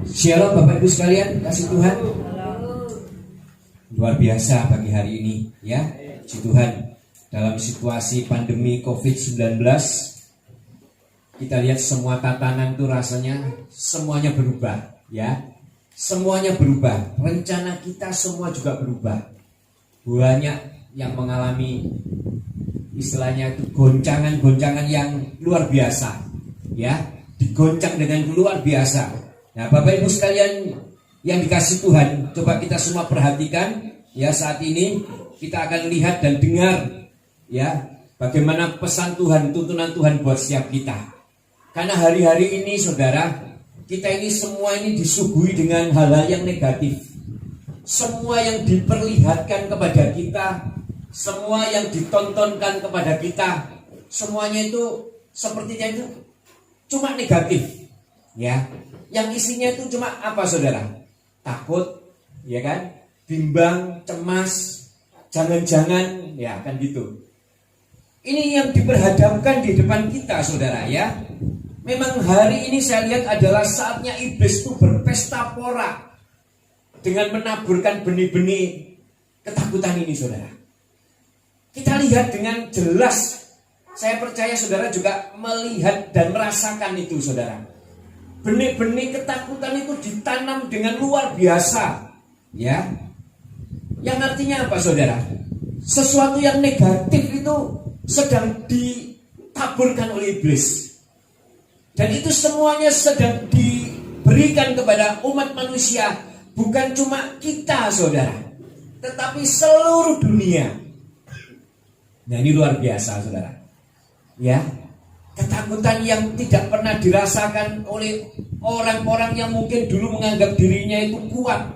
Shalom Bapak Ibu sekalian, kasih Tuhan. Luar biasa pagi hari ini ya, puji Tuhan. Dalam situasi pandemi COVID-19, kita lihat semua tatanan itu rasanya semuanya berubah ya. Semuanya berubah, rencana kita semua juga berubah. Banyak yang mengalami istilahnya itu goncangan-goncangan yang luar biasa ya, digoncang dengan luar biasa. Nah Bapak Ibu sekalian yang dikasih Tuhan, coba kita semua perhatikan ya, saat ini kita akan lihat dan dengar ya bagaimana pesan Tuhan, tuntunan Tuhan buat setiap kita. Karena hari-hari ini saudara, kita ini semua ini disuguhi dengan hal-hal yang negatif. Semua yang diperlihatkan kepada kita, semua yang ditontonkan kepada kita, semuanya itu sepertinya itu cuma negatif ya. Yang isinya itu cuma apa saudara? Takut, ya kan? Bimbang, cemas, jangan-jangan, ya kan gitu. Ini yang diperhadapkan di depan kita saudara ya. Memang hari ini saya lihat adalah saatnya iblis itu berpesta pora dengan menaburkan benih-benih ketakutan ini saudara. Kita lihat dengan jelas, saya percaya saudara juga melihat dan merasakan itu saudara. Benih-benih ketakutan itu ditanam dengan luar biasa ya. Yang artinya apa saudara? Sesuatu yang negatif itu sedang ditaburkan oleh iblis. Dan itu semuanya sedang diberikan kepada umat manusia. Bukan cuma kita saudara, tetapi seluruh dunia. Nah ini luar biasa saudara ya. Ketakutan yang tidak pernah dirasakan oleh orang-orang yang mungkin dulu menganggap dirinya itu kuat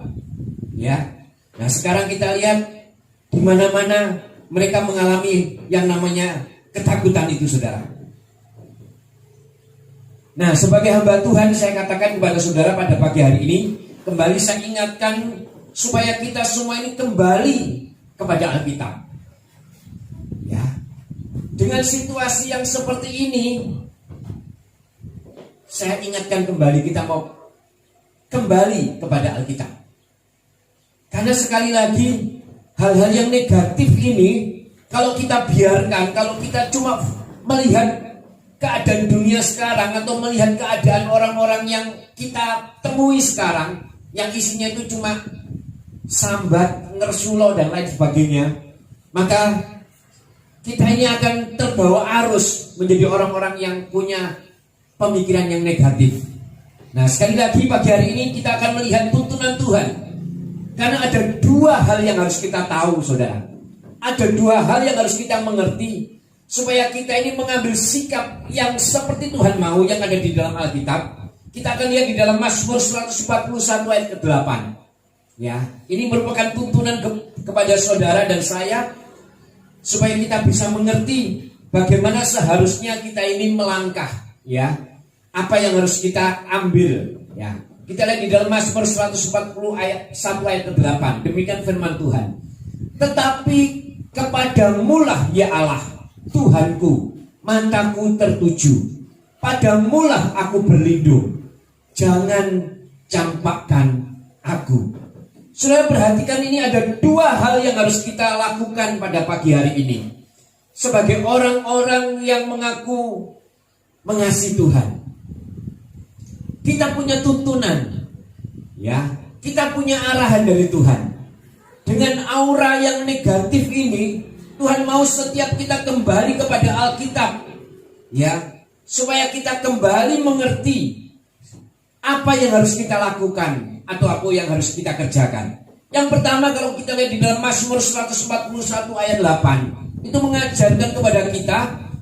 ya. Nah sekarang kita lihat di mana-mana mereka mengalami yang namanya ketakutan itu saudara. Nah sebagai hamba Tuhan saya katakan kepada saudara pada pagi hari ini, kembali saya ingatkan supaya kita semua ini kembali kepada Alkitab ya. Dengan situasi yang seperti ini, saya ingatkan kembali, kita mau kembali kepada Alkitab. Karena sekali lagi, hal-hal yang negatif ini, kalau kita biarkan, kalau kita cuma melihat keadaan dunia sekarang, atau melihat keadaan orang-orang yang kita temui sekarang, yang isinya itu cuma sambat, ngersulo, dan lain sebagainya, maka kita ini akan terbawa arus menjadi orang-orang yang punya pemikiran yang negatif. Nah sekali lagi pagi hari ini kita akan melihat tuntunan Tuhan. Karena ada dua hal yang harus kita tahu saudara. Ada dua hal yang harus kita mengerti, supaya kita ini mengambil sikap yang seperti Tuhan mau, yang ada di dalam Alkitab. Kita akan lihat di dalam Mazmur 141 ayat ke-8 ya. Ini merupakan tuntunan kepada saudara dan saya, supaya kita bisa mengerti bagaimana seharusnya kita ini melangkah ya. Apa yang harus kita ambil ya. Kita lihat di dalam Mazmur 140 ayat 1 ayat ke-8. Demikian firman Tuhan. Tetapi kepadamulah ya Allah Tuhanku, mataku tertuju, padamulah aku berlindung, jangan campakkan aku. Saudara perhatikan, ini ada dua hal yang harus kita lakukan pada pagi hari ini. Sebagai orang-orang yang mengaku mengasihi Tuhan, kita punya tuntunan ya. Kita punya arahan dari Tuhan. Dengan aura yang negatif ini, Tuhan mau setiap kita kembali kepada Alkitab ya, supaya kita kembali mengerti apa yang harus kita lakukan atau apa yang harus kita kerjakan. Yang pertama, kalau kita lihat di dalam Mazmur 141 ayat 8, itu mengajarkan kepada kita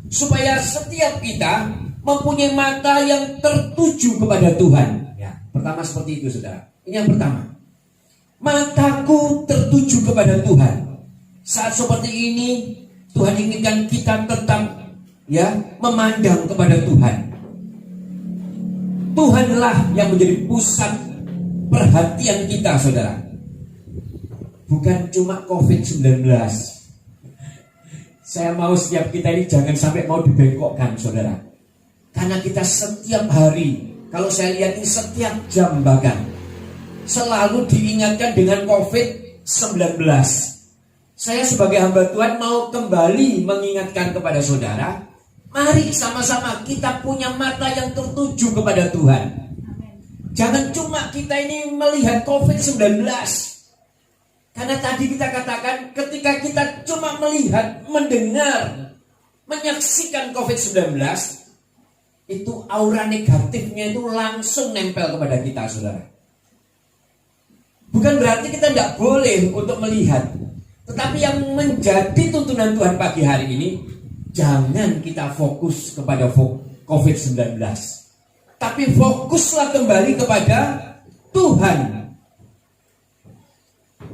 supaya setiap kita mempunyai mata yang tertuju kepada Tuhan ya. Pertama seperti itu saudara. Ini yang pertama, mataku tertuju kepada Tuhan. Saat seperti ini Tuhan inginkan kita tetap ya memandang kepada Tuhan. Tuhanlah yang menjadi pusat perhatian kita saudara. Bukan cuma COVID-19. Saya mau setiap kita ini jangan sampai mau dibengkokkan saudara. Karena kita setiap hari Kalau saya lihat ini setiap jam bahkan selalu diingatkan dengan COVID-19. Saya sebagai hamba Tuhan mau kembali mengingatkan kepada saudara, mari sama-sama kita punya mata yang tertuju kepada Tuhan. Jangan cuma kita ini melihat COVID-19. Karena tadi kita katakan ketika kita cuma melihat, mendengar, menyaksikan COVID-19, itu aura negatifnya itu langsung nempel kepada kita, saudara. Bukan berarti kita tidak boleh untuk melihat, tetapi yang menjadi tuntunan Tuhan pagi hari ini, jangan kita fokus kepada COVID-19, tapi fokuslah kembali kepada Tuhan.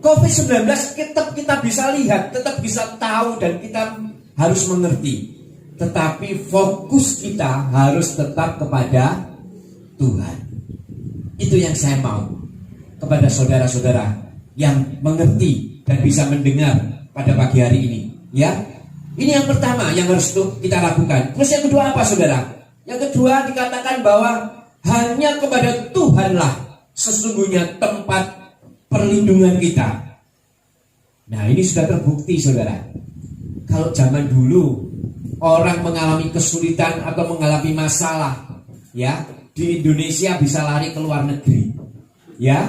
COVID-19 tetap kita bisa lihat, tetap bisa tahu, dan kita harus mengerti. Tetapi fokus kita harus tetap kepada Tuhan. Itu yang saya mau kepada saudara-saudara yang mengerti dan bisa mendengar pada pagi hari ini. Ya, ini yang pertama yang harus kita lakukan. Terus yang kedua apa, saudara? Yang kedua dikatakan bahwa hanya kepada Tuhanlah sesungguhnya tempat perlindungan kita. Nah, ini sudah terbukti, saudara. Kalau zaman dulu orang mengalami kesulitan atau mengalami masalah, ya, di Indonesia bisa lari ke luar negeri, ya,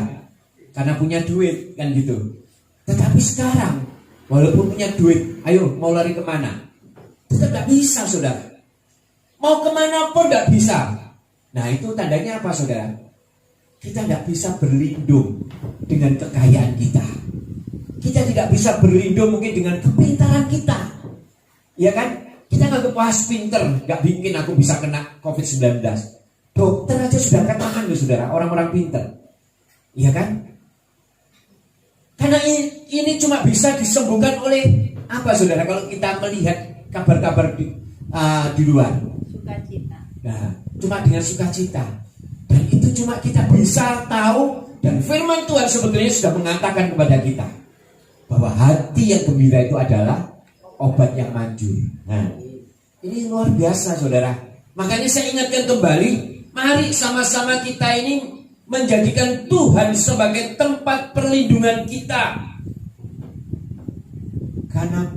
karena punya duit, kan gitu. Tetapi sekarang, walaupun punya duit, ayo mau lari kemana? Tetap tidak bisa, saudara. Mau kemana pun tidak bisa. Nah, itu tandanya apa, saudara? Kita tidak bisa berlindung dengan kekayaan kita. Kita tidak bisa berlindung mungkin dengan kepintaran kita, ya kan? Kita nggak puas pinter, nggak bikin aku bisa kena COVID-19. Dokter aja sudah katakan loh, saudara, orang-orang pinter, iya kan? Karena ini cuma bisa disembuhkan oleh apa, saudara? Kalau kita melihat kabar-kabar di luar, sukacita. Nah, cuma dengan sukacita. Dan itu cuma kita bisa tahu, dan firman Tuhan sebetulnya sudah mengatakan kepada kita bahwa hati yang gembira itu adalah obat yang manjur. Nah, ini luar biasa, saudara. Makanya saya ingatkan kembali, mari sama-sama kita ini menjadikan Tuhan sebagai tempat perlindungan kita. Karena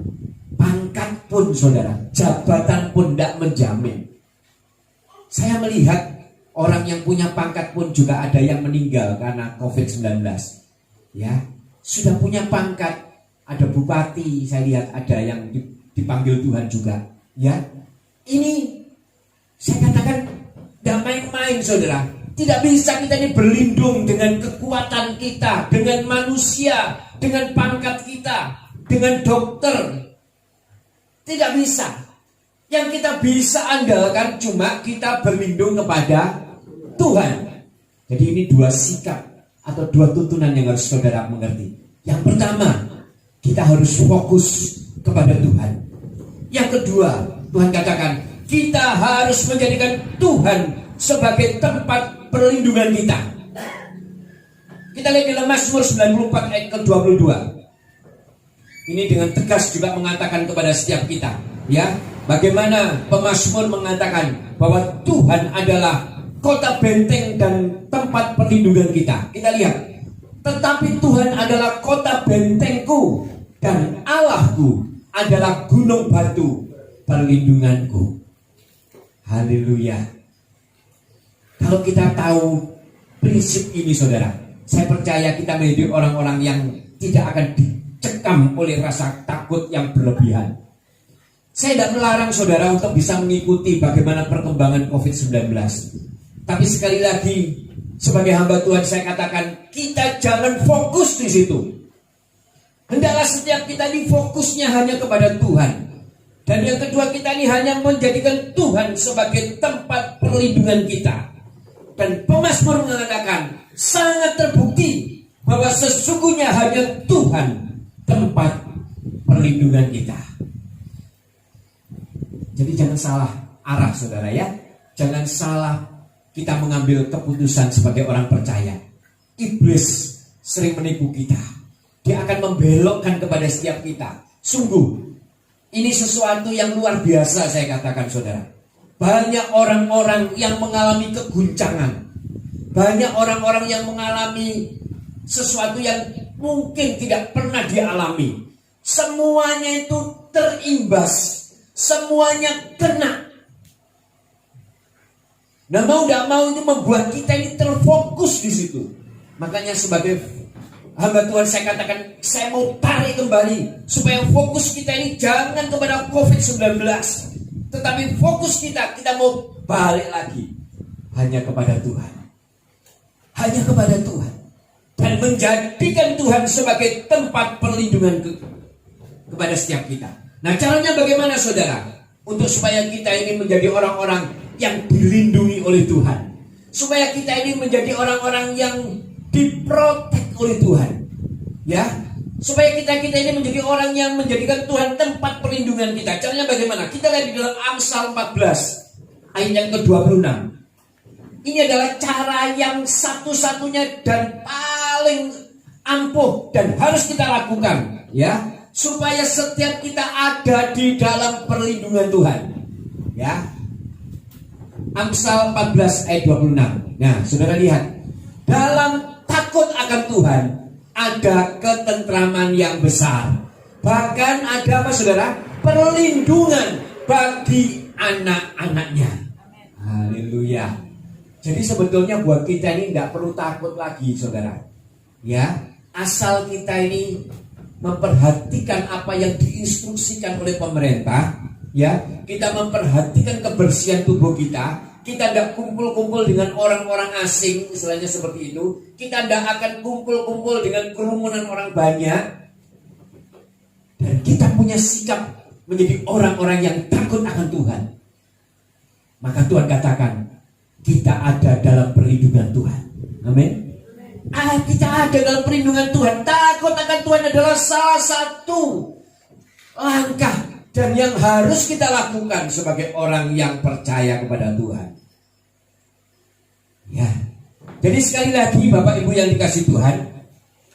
pangkat pun, saudara, jabatan pun tidak menjamin. Saya melihat orang yang punya pangkat pun juga ada yang meninggal karena COVID-19. Ya, sudah punya pangkat, ada bupati, saya lihat ada yang dipanggil Tuhan juga. Ya, ini saya katakan tidak main-main, saudara. Tidak bisa kita ini berlindung dengan kekuatan kita, dengan manusia, dengan pangkat kita, dengan dokter. Tidak bisa. Yang kita bisa andalkan cuma kita berlindung kepada Tuhan. Jadi ini dua sikap atau dua tuntunan yang harus saudara mengerti. Yang pertama, kita harus fokus kepada Tuhan. Yang kedua, Tuhan katakan kita harus menjadikan Tuhan sebagai tempat perlindungan kita. Kita lihat dalam Mazmur 94 ayat ke-22. Ini dengan tegas juga mengatakan kepada setiap kita, ya, bagaimana pemazmur mengatakan bahwa Tuhan adalah kota benteng dan tempat perlindungan kita. Kita lihat, tetapi Tuhan adalah kota bentengku dan Allahku adalah gunung batu perlindunganku. Haleluya. Kalau kita tahu prinsip ini, saudara, saya percaya kita menjadi orang-orang yang tidak akan dicekam oleh rasa takut yang berlebihan. Saya tidak melarang saudara untuk bisa mengikuti bagaimana perkembangan COVID-19. Tapi sekali lagi, sebagai hamba Tuhan saya katakan, kita jangan fokus di situ. Hendaklah setiap kita ini fokusnya hanya kepada Tuhan. Dan yang kedua, kita ini hanya menjadikan Tuhan sebagai tempat perlindungan kita. Dan pemazmur mengatakan, sangat terbukti bahwa sesungguhnya hanya Tuhan tempat perlindungan kita. Jadi jangan salah arah, saudara, ya. Jangan salah kita mengambil keputusan sebagai orang percaya. Iblis sering menipu kita. Dia akan membelokkan kepada setiap kita. Sungguh, ini sesuatu yang luar biasa, saya katakan, saudara. banyak orang-orang yang mengalami keguncangan, banyak orang-orang yang mengalami sesuatu yang mungkin tidak pernah dialami. Semuanya itu terimbas, semuanya kena. Nah, mau tidak mau itu membuat kita ini terfokus di situ. Makanya sebagai hamba Tuhan saya katakan, saya mau tarik kembali supaya fokus kita ini jangan kepada COVID-19, tetapi fokus kita mau balik lagi hanya kepada Tuhan. Hanya kepada Tuhan. Dan menjadikan Tuhan sebagai tempat perlindungan kepada setiap kita. Nah, caranya bagaimana, saudara? Untuk supaya kita ini menjadi orang-orang yang dilindungi oleh Tuhan, supaya kita ini menjadi orang-orang yang diprotek oleh Tuhan, ya, supaya kita ini menjadi orang yang menjadikan Tuhan tempat perlindungan kita. Caranya bagaimana? Kita lihat di dalam Amsal 14 ayat yang ke-26. Ini adalah cara yang satu-satunya dan paling ampuh dan harus kita lakukan, ya, supaya setiap kita ada di dalam perlindungan Tuhan, ya. Amsal 14 ayat 26. Nah, saudara lihat, dalam takut akan Tuhan ada ketentraman yang besar. Bahkan ada apa, saudara? Perlindungan bagi anak-anaknya. Haleluya. Jadi sebetulnya buat kita ini tidak perlu takut lagi, saudara. Ya, asal kita ini memperhatikan apa yang diinstruksikan oleh pemerintah, ya, kita memperhatikan kebersihan tubuh kita tidak kumpul-kumpul dengan orang-orang asing, istilahnya seperti itu. Kita tidak akan kumpul-kumpul dengan kerumunan orang banyak. Dan kita punya sikap menjadi orang-orang yang takut akan Tuhan. Maka Tuhan katakan, kita ada dalam perlindungan Tuhan. Amin. Kita ada dalam perlindungan Tuhan. Takut akan Tuhan adalah salah satu langkah dan yang harus kita lakukan sebagai orang yang percaya kepada Tuhan. Ya. Jadi sekali lagi Bapak Ibu yang dikasihi Tuhan,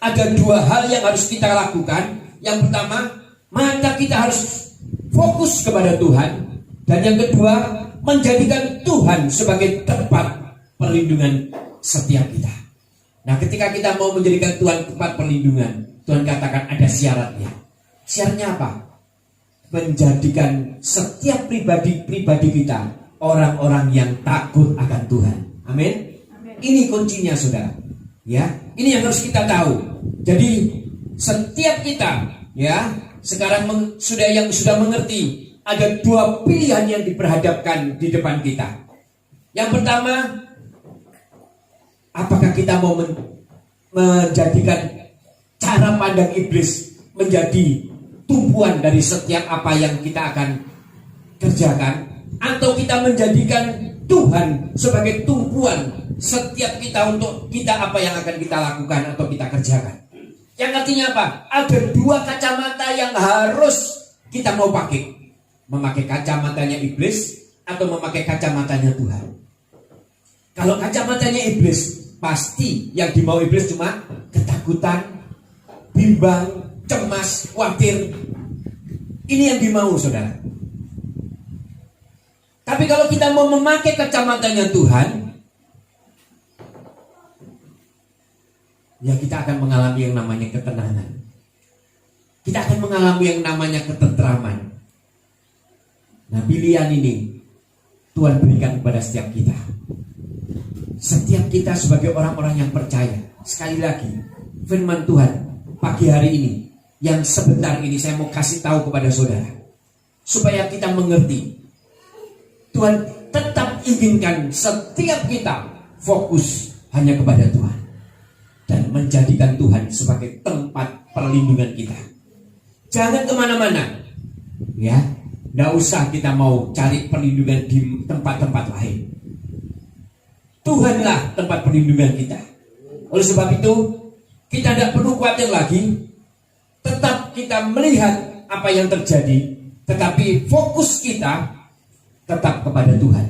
ada dua hal yang harus kita lakukan. Yang pertama, mata kita harus fokus kepada Tuhan. Dan yang kedua, menjadikan Tuhan sebagai tempat perlindungan setiap kita. Nah, ketika kita mau menjadikan Tuhan tempat perlindungan, Tuhan katakan ada syaratnya. Syaratnya apa? Menjadikan setiap pribadi kita orang-orang yang takut akan Tuhan. Amin. Ini kuncinya, saudara. Ya, ini yang harus kita tahu. Jadi setiap kita, ya, sekarang sudah mengerti ada dua pilihan yang diperhadapkan di depan kita. Yang pertama, apakah kita mau menjadikan cara pandang iblis menjadi tumpuan dari setiap apa yang kita akan kerjakan, atau kita menjadikan Tuhan sebagai tumpuan setiap kita untuk kita apa yang akan kita lakukan atau kita kerjakan. Yang artinya apa? Ada dua kacamata yang harus kita mau pakai. Memakai kacamatanya iblis atau memakai kacamatanya Tuhan. Kalau kacamatanya iblis, pasti yang dimau iblis cuma ketakutan, bimbang, cemas, khawatir. Ini yang dimau, saudara. Tapi kalau kita mau memakai kacamatanya Tuhan, ya kita akan mengalami yang namanya ketenangan. Kita akan mengalami yang namanya ketentraman. Nah, pilihan ini Tuhan berikan kepada setiap kita. Setiap kita sebagai orang-orang yang percaya. Sekali lagi, firman Tuhan pagi hari ini, yang sebentar ini saya mau kasih tahu kepada saudara, supaya kita mengerti. Tuhan tetap inginkan setiap kita fokus hanya kepada Tuhan dan menjadikan Tuhan sebagai tempat perlindungan kita. Jangan kemana-mana, ya. Tidak usah kita mau cari perlindungan di tempat-tempat lain. Tuhanlah tempat perlindungan kita. Oleh sebab itu, kita tidak perlu khawatir lagi. Tetap kita melihat apa yang terjadi, tetapi fokus kita tetap kepada Tuhan.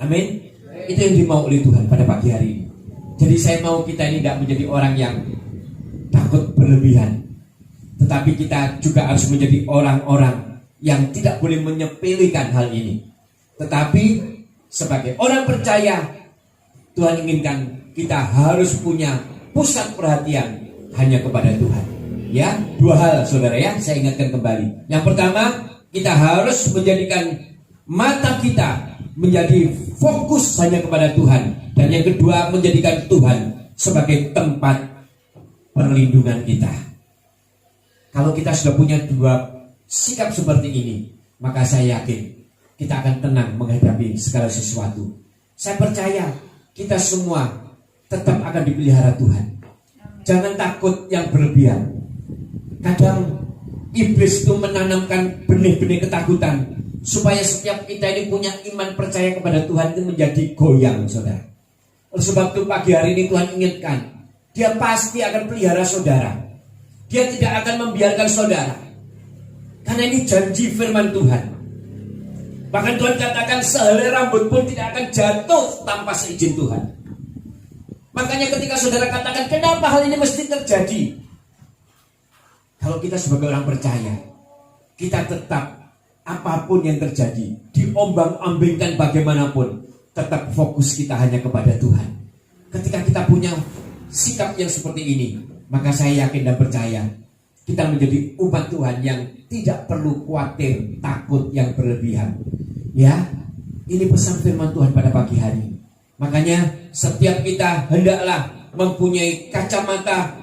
Amin. Itu yang dimau oleh Tuhan pada pagi hari ini. Jadi saya mau kita ini tidak menjadi orang yang takut berlebihan, tetapi kita juga harus menjadi orang-orang yang tidak boleh menyepelekan hal ini. Tetapi sebagai orang percaya, Tuhan inginkan kita harus punya pusat perhatian hanya kepada Tuhan. Ya, dua hal saudara ya, saya ingatkan kembali. Yang pertama, kita harus menjadikan mata kita menjadi fokus hanya kepada Tuhan. Dan yang kedua, menjadikan Tuhan sebagai tempat perlindungan kita. Kalau kita sudah punya dua sikap seperti ini, maka saya yakin kita akan tenang menghadapi segala sesuatu. Saya percaya kita semua tetap akan dipelihara Tuhan. Jangan takut yang berlebihan. Kadang iblis itu menanamkan benih-benih ketakutan supaya setiap kita ini punya iman percaya kepada Tuhan itu menjadi goyang, saudara. Oleh sebab itu pagi hari ini Tuhan ingatkan, Dia pasti akan pelihara saudara. Dia tidak akan membiarkan saudara. Karena ini janji firman Tuhan. Bahkan Tuhan katakan sehelai rambut pun tidak akan jatuh tanpa seizin Tuhan. Makanya ketika saudara katakan kenapa hal ini mesti terjadi? Kalau kita sebagai orang percaya, kita tetap apapun yang terjadi, diombang-ambingkan bagaimanapun, tetap fokus kita hanya kepada Tuhan. Ketika kita punya sikap yang seperti ini, maka saya yakin dan percaya kita menjadi umat Tuhan yang tidak perlu khawatir, takut yang berlebihan. Ya, ini pesan firman Tuhan pada pagi hari. Makanya setiap kita hendaklah mempunyai kacamata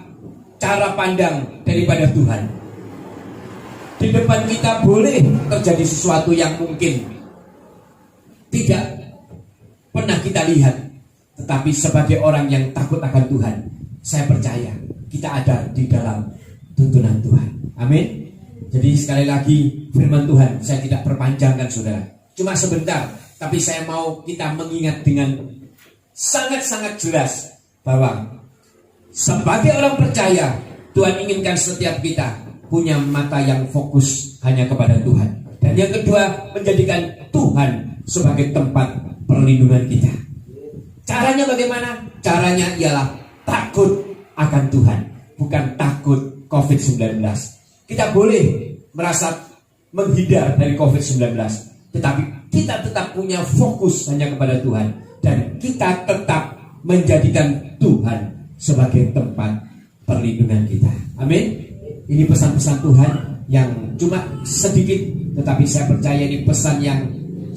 cara pandang daripada Tuhan. Di depan kita boleh terjadi sesuatu yang mungkin tidak pernah kita lihat, tetapi sebagai orang yang takut akan Tuhan, saya percaya kita ada di dalam tuntunan Tuhan. Amin. Jadi sekali lagi firman Tuhan saya tidak perpanjangkan saudara, cuma sebentar, tapi saya mau kita mengingat dengan sangat-sangat jelas bahwa sebagai orang percaya, Tuhan inginkan setiap kita punya mata yang fokus hanya kepada Tuhan. Dan yang kedua, menjadikan Tuhan sebagai tempat perlindungan kita. Caranya bagaimana? Caranya ialah takut akan Tuhan, bukan takut COVID-19. Kita boleh merasa menghindar dari COVID-19, tetapi kita tetap punya fokus hanya kepada Tuhan. Dan kita tetap menjadikan Tuhan sebagai tempat perlindungan kita. Amin. Ini pesan-pesan Tuhan yang cuma sedikit, tetapi saya percaya ini pesan yang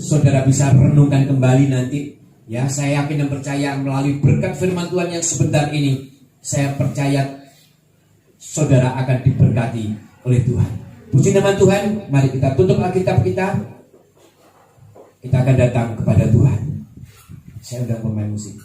saudara bisa renungkan kembali nanti. Ya, saya yakin dan percaya melalui berkat firman Tuhan yang sebentar ini, saya percaya saudara akan diberkati oleh Tuhan. Puji nama Tuhan. Mari kita tutup Alkitab kita. Kita akan datang kepada Tuhan. Saya udah pemain musik.